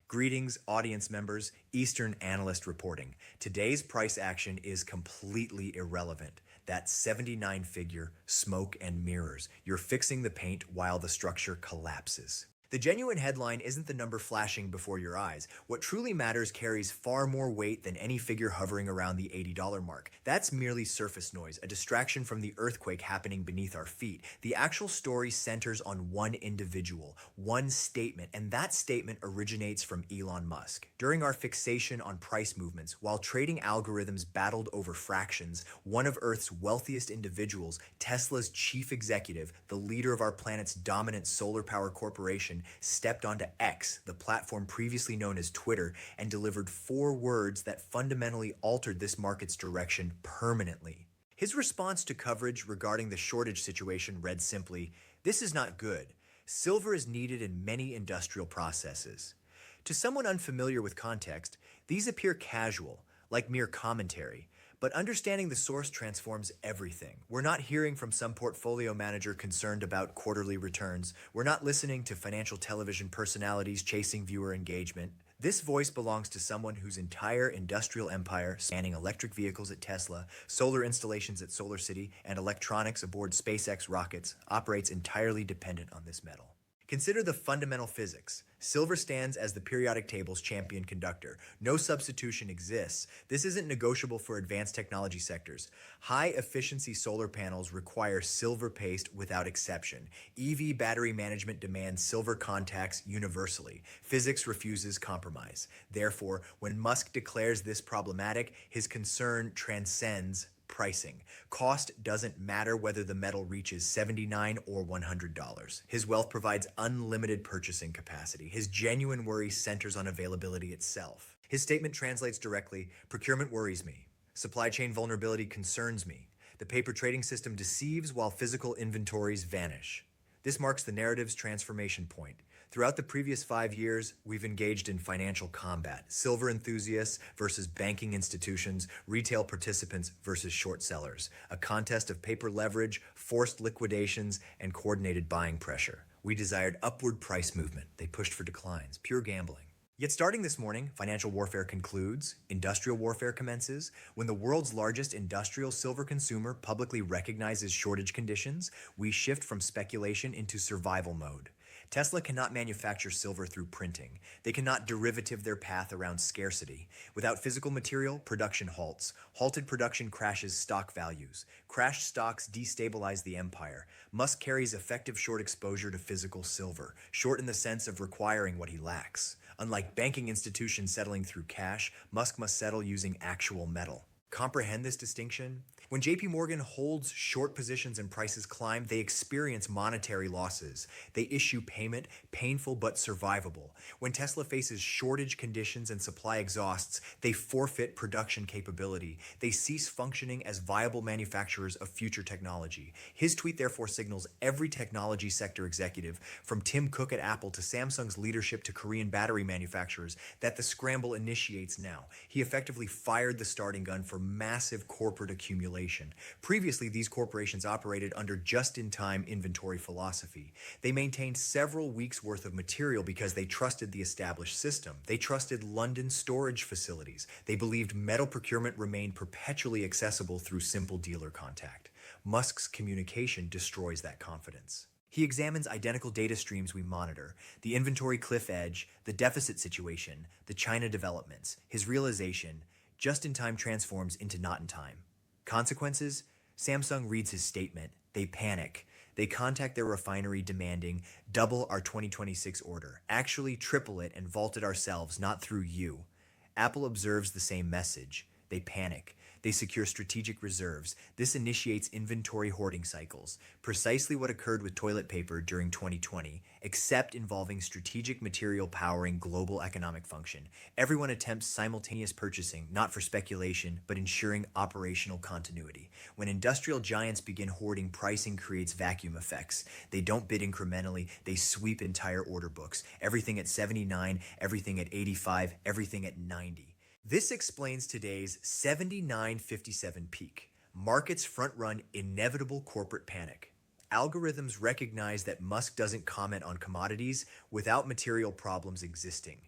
Greetings, audience members, Eastern Analyst reporting. Today's price action is completely irrelevant. That 79 figure, smoke and mirrors. You're fixing the paint while the structure collapses. The genuine headline isn't the number flashing before your eyes. What truly matters carries far more weight than any figure hovering around the $80 mark. That's merely surface noise, a distraction from the earthquake happening beneath our feet. The actual story centers on one individual, one statement, and that statement originates from Elon Musk. During our fixation on price movements, while trading algorithms battled over fractions, one of Earth's wealthiest individuals, Tesla's chief executive, the leader of our planet's dominant solar power corporation, stepped onto X, the platform previously known as Twitter, and delivered 4 words that fundamentally altered this market's direction permanently. His response to coverage regarding the shortage situation read simply, "This is not good. Silver is needed in many industrial processes." To someone unfamiliar with context, these appear casual, like mere commentary. But understanding the source transforms everything. We're not hearing from some portfolio manager concerned about quarterly returns. We're not listening to financial television personalities chasing viewer engagement. This voice belongs to someone whose entire industrial empire, spanning electric vehicles at Tesla, solar installations at Solar City, and electronics aboard SpaceX rockets, operates entirely dependent on this metal. Consider the fundamental physics. Silver stands as the periodic table's champion conductor. No substitution exists. This isn't negotiable for advanced technology sectors. High-efficiency solar panels require silver paste without exception. EV battery management demands silver contacts universally. Physics refuses compromise. Therefore, when Musk declares this problematic, his concern transcends pricing. Cost doesn't matter whether the metal reaches $79 or $100. His wealth provides unlimited purchasing capacity. His genuine worry centers on availability itself. His statement translates directly, "Procurement worries me. Supply chain vulnerability concerns me. The paper trading system deceives while physical inventories vanish." This marks the narrative's transformation point. Throughout the previous 5 years, we've engaged in financial combat. Silver enthusiasts versus banking institutions, retail participants versus short sellers. A contest of paper leverage, forced liquidations, and coordinated buying pressure. We desired upward price movement. They pushed for declines. Pure gambling. Yet starting this morning, financial warfare concludes, industrial warfare commences. When the world's largest industrial silver consumer publicly recognizes shortage conditions, we shift from speculation into survival mode. Tesla cannot manufacture silver through printing. They cannot derivative their path around scarcity. Without physical material, production halts. Halted production crashes stock values. Crashed stocks destabilize the empire. Musk carries effective short exposure to physical silver, short in the sense of requiring what he lacks. Unlike banking institutions settling through cash, Musk must settle using actual metal. Comprehend this distinction? When JP Morgan holds short positions and prices climb, they experience monetary losses. They issue payment, painful but survivable. When Tesla faces shortage conditions and supply exhausts, they forfeit production capability. They cease functioning as viable manufacturers of future technology. His tweet therefore signals every technology sector executive, from Tim Cook at Apple to Samsung's leadership to Korean battery manufacturers, that the scramble initiates now. He effectively fired the starting gun for massive corporate accumulation. Previously, these corporations operated under just-in-time inventory philosophy. They maintained several weeks' worth of material because they trusted the established system. They trusted London storage facilities. They believed metal procurement remained perpetually accessible through simple dealer contact. Musk's communication destroys that confidence. He examines identical data streams we monitor, the inventory cliff edge, the deficit situation, the China developments. His realization, just-in-time transforms into not-in-time. Consequences? Samsung reads his statement. They panic. They contact their refinery demanding, "Double our 2026 order. Actually triple it and vault it ourselves, not through you." Apple observes the same message. They panic. They secure strategic reserves. This initiates inventory hoarding cycles, precisely what occurred with toilet paper during 2020, except involving strategic material powering global economic function. Everyone attempts simultaneous purchasing, not for speculation, but ensuring operational continuity. When industrial giants begin hoarding, pricing creates vacuum effects. They don't bid incrementally, they sweep entire order books. Everything at 79, everything at 85, everything at 90. This explains today's 79.57 peak. Markets front-run inevitable corporate panic. Algorithms recognize that Musk doesn't comment on commodities without material problems existing.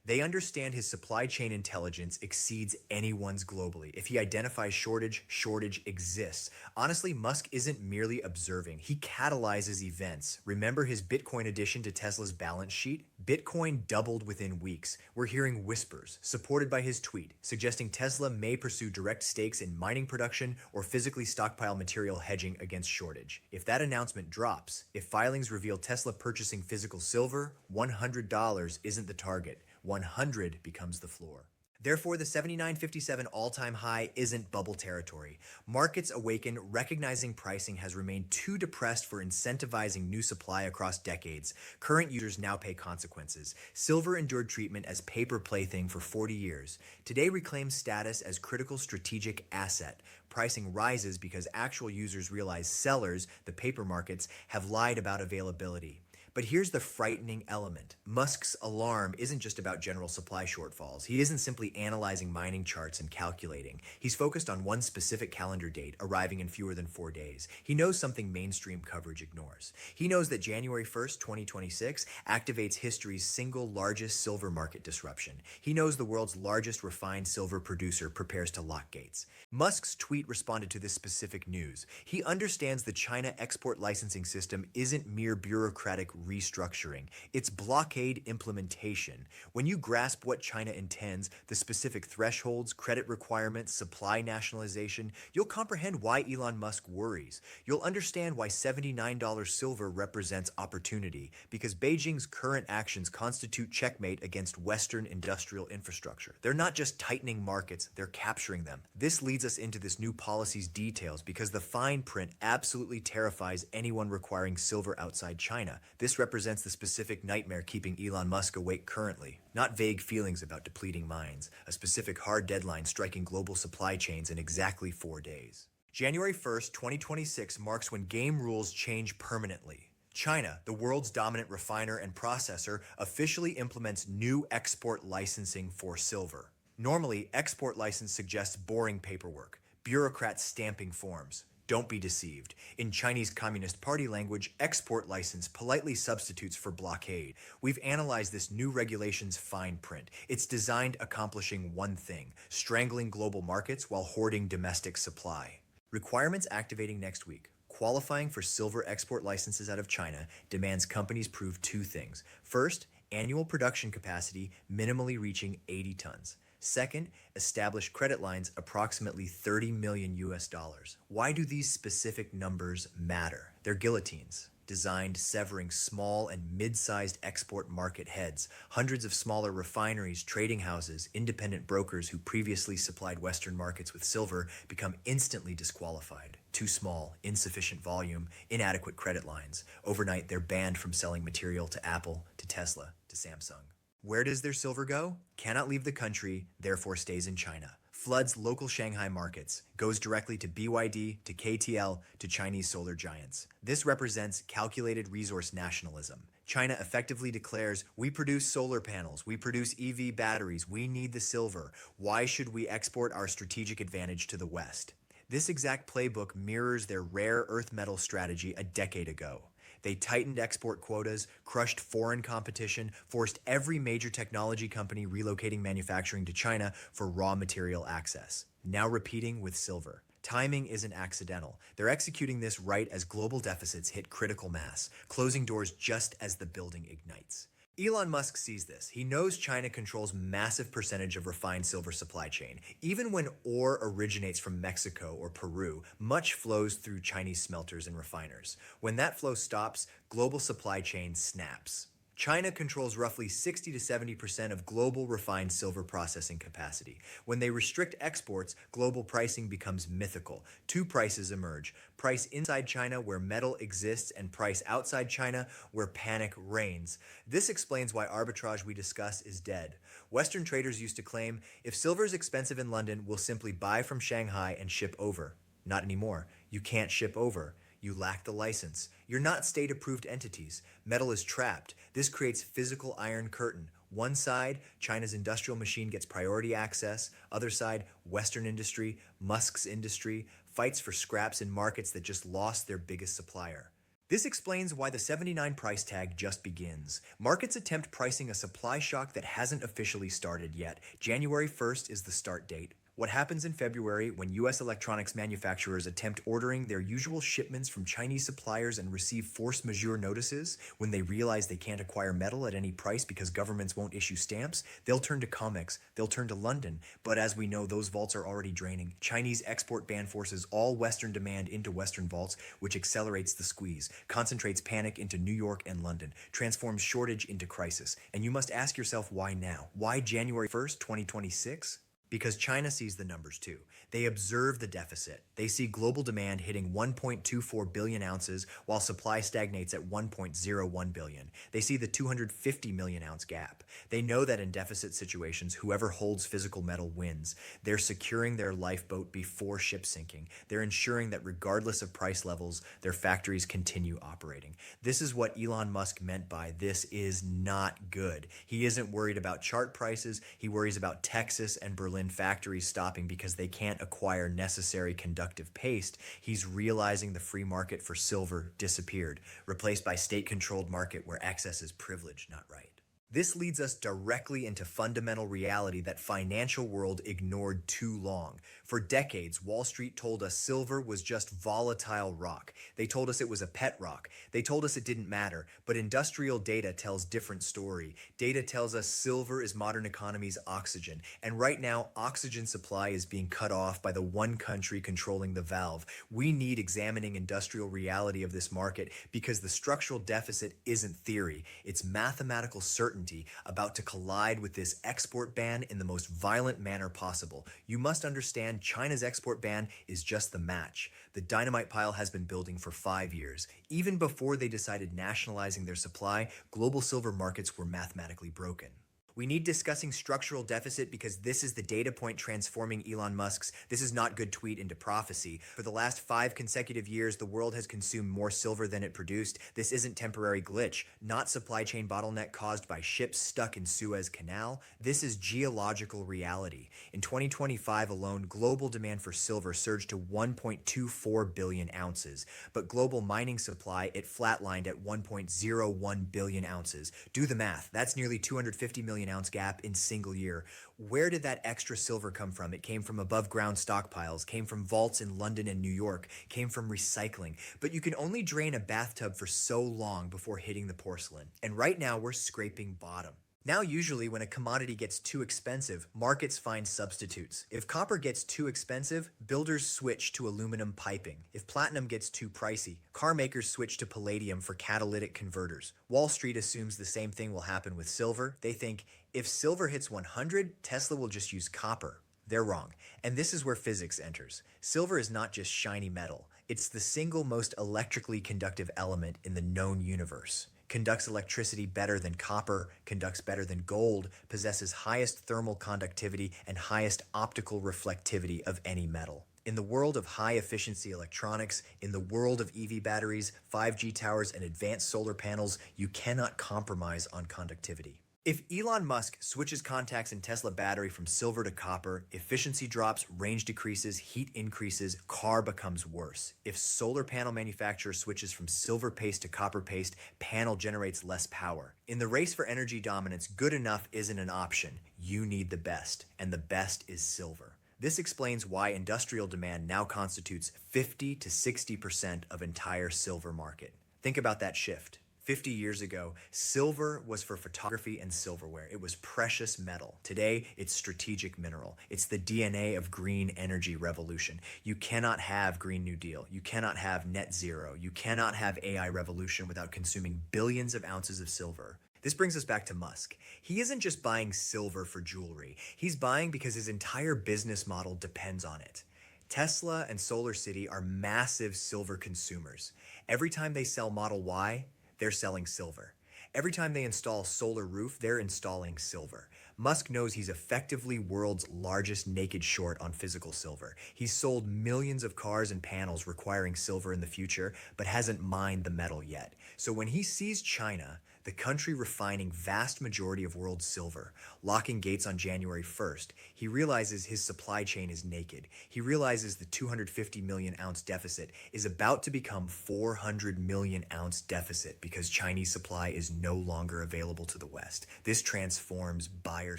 They understand his supply chain intelligence exceeds anyone's globally. If he identifies shortage, shortage exists. Honestly, Musk isn't merely observing, he catalyzes events. Remember his Bitcoin addition to Tesla's balance sheet? Bitcoin doubled within weeks. We're hearing whispers, supported by his tweet, suggesting Tesla may pursue direct stakes in mining production or physically stockpile material hedging against shortage. If that announcement drops, if filings reveal Tesla purchasing physical silver, $100 isn't the target. 100 becomes the floor. Therefore, the 79.57 all-time high isn't bubble territory. Markets awaken, recognizing pricing has remained too depressed for incentivizing new supply across decades. Current users now pay consequences. Silver endured treatment as paper plaything for 40 years. Today reclaims status as critical strategic asset. Pricing rises because actual users realize sellers, the paper markets, have lied about availability. But here's the frightening element. Musk's alarm isn't just about general supply shortfalls. He isn't simply analyzing mining charts and calculating. He's focused on one specific calendar date, arriving in fewer than 4 days. He knows something mainstream coverage ignores. He knows that January 1st, 2026 activates history's single largest silver market disruption. He knows the world's largest refined silver producer prepares to lock gates. Musk's tweet responded to this specific news. He understands the China export licensing system isn't mere bureaucratic restructuring. It's blockade implementation. When you grasp what China intends, the specific thresholds, credit requirements, supply nationalization, you'll comprehend why Elon Musk worries. You'll understand why $79 silver represents opportunity, because Beijing's current actions constitute checkmate against Western industrial infrastructure. They're not just tightening markets, they're capturing them. This leads us into this new policy's details because the fine print absolutely terrifies anyone requiring silver outside China. This represents the specific nightmare keeping Elon Musk awake currently. Not vague feelings about depleting mines, a specific hard deadline striking global supply chains in exactly 4 days. January 1st, 2026 marks when game rules change permanently. China, the world's dominant refiner and processor, officially implements new export licensing for silver. Normally, export license suggests boring paperwork, bureaucrats stamping forms. Don't be deceived. In Chinese Communist Party language, export license politely substitutes for blockade. We've analyzed this new regulation's fine print. It's designed accomplishing one thing: strangling global markets while hoarding domestic supply. Requirements activating next week. Qualifying for silver export licenses out of China demands companies prove two things. First, annual production capacity minimally reaching 80 tons. Second, establish credit lines approximately 30 million US dollars. Why do these specific numbers matter? They're guillotines, designed severing small and mid-sized export market heads. Hundreds of smaller refineries, trading houses, independent brokers who previously supplied Western markets with silver become instantly disqualified. Too small, insufficient volume, inadequate credit lines. Overnight, they're banned from selling material to Apple, to Tesla, to Samsung. Where does their silver go? Cannot leave the country, therefore stays in China. Floods local Shanghai markets, goes directly to BYD, to KTL, to Chinese solar giants. This represents calculated resource nationalism. China effectively declares, we produce solar panels, we produce EV batteries, we need the silver. Why should we export our strategic advantage to the West? This exact playbook mirrors their rare earth metal strategy a decade ago. They tightened export quotas, crushed foreign competition, forced every major technology company relocating manufacturing to China for raw material access. Now repeating with silver. Timing isn't accidental. They're executing this right as global deficits hit critical mass, closing doors just as the building ignites. Elon Musk sees this. He knows China controls massive percentage of refined silver supply chain. Even when ore originates from Mexico or Peru, much flows through Chinese smelters and refiners. When that flow stops, global supply chain snaps. China controls roughly 60 to 70% of global refined silver processing capacity. When they restrict exports, global pricing becomes mythical. Two prices emerge: price inside China where metal exists, and price outside China where panic reigns. This explains why arbitrage we discuss is dead. Western traders used to claim, if silver is expensive in London, we'll simply buy from Shanghai and ship over. Not anymore. You can't ship over. You lack the license. You're not state-approved entities. Metal is trapped. This creates physical iron curtain. One side, China's industrial machine gets priority access. Other side, Western industry, Musk's industry, fights for scraps in markets that just lost their biggest supplier. This explains why the 79 price tag just begins. Markets attempt pricing a supply shock that hasn't officially started yet. January 1st is the start date. What happens in February when US electronics manufacturers attempt ordering their usual shipments from Chinese suppliers and receive force majeure notices? When they realize they can't acquire metal at any price because governments won't issue stamps, they'll turn to COMEX, they'll turn to London. But as we know, those vaults are already draining. Chinese export ban forces all Western demand into Western vaults, which accelerates the squeeze, concentrates panic into New York and London, transforms shortage into crisis. And you must ask yourself, why now? Why January 1st, 2026? Because China sees the numbers too. They observe the deficit. They see global demand hitting 1.24 billion ounces while supply stagnates at 1.01 billion. They see the 250 million ounce gap. They know that in deficit situations, whoever holds physical metal wins. They're securing their lifeboat before ship sinking. They're ensuring that regardless of price levels, their factories continue operating. This is what Elon Musk meant by "this is not good." He isn't worried about chart prices. He worries about Texas and Berlin factories stopping because they can't acquire necessary conductive paste. He's realizing the free market for silver disappeared, replaced by state-controlled market where access is privilege, not right. This leads us directly into fundamental reality that financial world ignored too long. For decades, Wall Street told us silver was just volatile rock. They told us it was a pet rock. They told us it didn't matter. But industrial data tells different story. Data tells us silver is modern economy's oxygen. And right now, oxygen supply is being cut off by the one country controlling the valve. We need examining industrial reality of this market because the structural deficit isn't theory. It's mathematical certainty about to collide with this export ban in the most violent manner possible. You must understand China's export ban is just the match. The dynamite pile has been building for 5 years. Even before they decided nationalizing their supply, global silver markets were mathematically broken. We need discussing structural deficit because this is the data point transforming Elon Musk's "this is not good" tweet into prophecy. For the last 5 consecutive years, the world has consumed more silver than it produced. This isn't temporary glitch, not supply chain bottleneck caused by ships stuck in Suez Canal. This is geological reality. In 2025 alone, global demand for silver surged to 1.24 billion ounces, but global mining supply, it flatlined at 1.01 billion ounces. Do the math. That's nearly 250 million ounce gap in single year. Where did that extra silver come from? It came from above ground stockpiles, came from vaults in London and New York, came from recycling. But you can only drain a bathtub for so long before hitting the porcelain. And right now we're scraping bottom. Now, usually when a commodity gets too expensive, markets find substitutes. If copper gets too expensive, builders switch to aluminum piping. If platinum gets too pricey, car makers switch to palladium for catalytic converters. Wall Street assumes the same thing will happen with silver. They think if silver hits 100, Tesla will just use copper. They're wrong. And this is where physics enters. Silver is not just shiny metal. It's the single most electrically conductive element in the known universe. Conducts electricity better than copper, conducts better than gold, possesses highest thermal conductivity and highest optical reflectivity of any metal. In the world of high-efficiency electronics, in the world of EV batteries, 5G towers, and advanced solar panels, you cannot compromise on conductivity. If Elon Musk switches contacts in Tesla battery from silver to copper, efficiency drops, range decreases, heat increases, car becomes worse. If solar panel manufacturer switches from silver paste to copper paste, panel generates less power. In the race for energy dominance, good enough isn't an option. You need the best, and the best is silver. This explains why industrial demand now constitutes 50 to 60% of entire silver market. Think about that shift. 50 years ago, silver was for photography and silverware. It was precious metal. Today, it's strategic mineral. It's the DNA of green energy revolution. You cannot have Green New Deal. You cannot have net zero. You cannot have AI revolution without consuming billions of ounces of silver. This brings us back to Musk. He isn't just buying silver for jewelry. He's buying because his entire business model depends on it. Tesla and SolarCity are massive silver consumers. Every time they sell Model Y, they're selling silver. Every time they install solar roof, they're installing silver. Musk knows he's effectively world's largest naked short on physical silver. He's sold millions of cars and panels requiring silver in the future, but hasn't mined the metal yet. So when he sees China, the country refining vast majority of world silver, locking gates on January 1st, he realizes his supply chain is naked. He realizes the 250 million ounce deficit is about to become 400 million ounce deficit because Chinese supply is no longer available to the West. This transforms buyer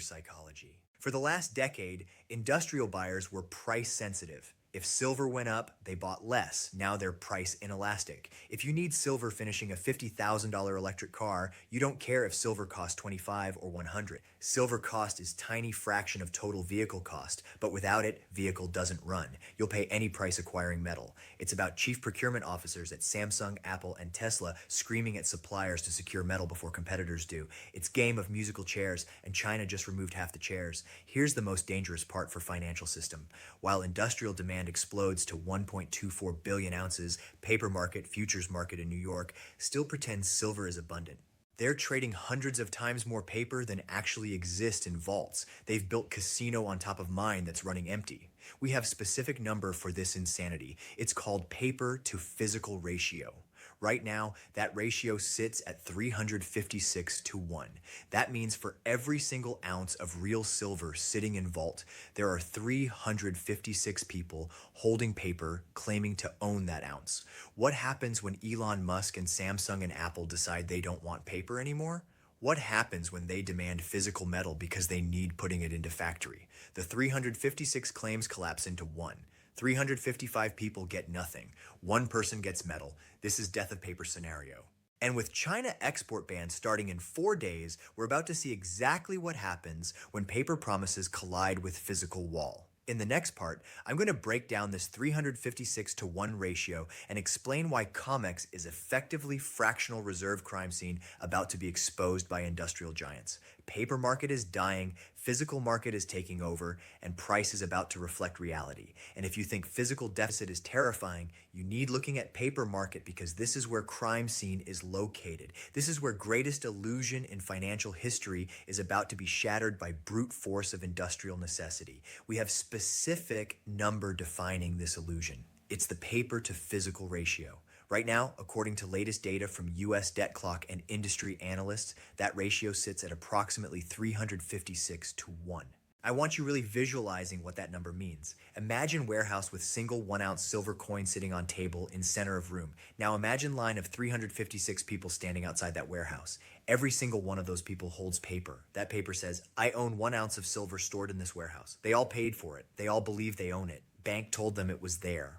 psychology. For the last decade, industrial buyers were price sensitive. If silver went up, they bought less. Now they're price inelastic. If you need silver finishing a $50,000 electric car, you don't care if silver costs 25 or 100. Silver cost is tiny fraction of total vehicle cost, but without it, vehicle doesn't run. You'll pay any price acquiring metal. It's about chief procurement officers at Samsung, Apple, and Tesla screaming at suppliers to secure metal before competitors do. It's game of musical chairs, and China just removed half the chairs. Here's the most dangerous part for financial system. While industrial demand explodes to 1.24 billion ounces, paper market, futures market in New York still pretends silver is abundant. They're trading hundreds of times more paper than actually exist in vaults. They've built casino on top of mine that's running empty. We have specific number for this insanity. It's called paper to physical ratio. Right now, that ratio sits at 356 to 1. That means for every single ounce of real silver sitting in vault, there are 356 people holding paper claiming to own that ounce. What happens when Elon Musk and Samsung and Apple decide they don't want paper anymore? What happens when they demand physical metal because they need putting it into factory? The 356 claims collapse into one. 355 people get nothing. One person gets metal. This is death of paper scenario. And with China export bans starting in 4 days, we're about to see exactly what happens when paper promises collide with physical wall. In the next part, I'm going to break down this 356 to 1 ratio and explain why COMEX is effectively fractional reserve crime scene about to be exposed by industrial giants. Paper market is dying, physical market is taking over, and price is about to reflect reality. And if you think physical deficit is terrifying, you need looking at paper market because this is where crime scene is located. This is where greatest illusion in financial history is about to be shattered by brute force of industrial necessity. We have specific number defining this illusion. It's the paper to physical ratio. Right now, according to latest data from US Debt Clock and industry analysts, that ratio sits at approximately 356 to 1. I want you really visualizing what that number means. Imagine warehouse with single 1 ounce silver coin sitting on table in center of room. Now imagine line of 356 people standing outside that warehouse. Every single one of those people holds paper. That paper says, I own 1 ounce of silver stored in this warehouse. They all paid for it. They all believe they own it. Bank told them it was there.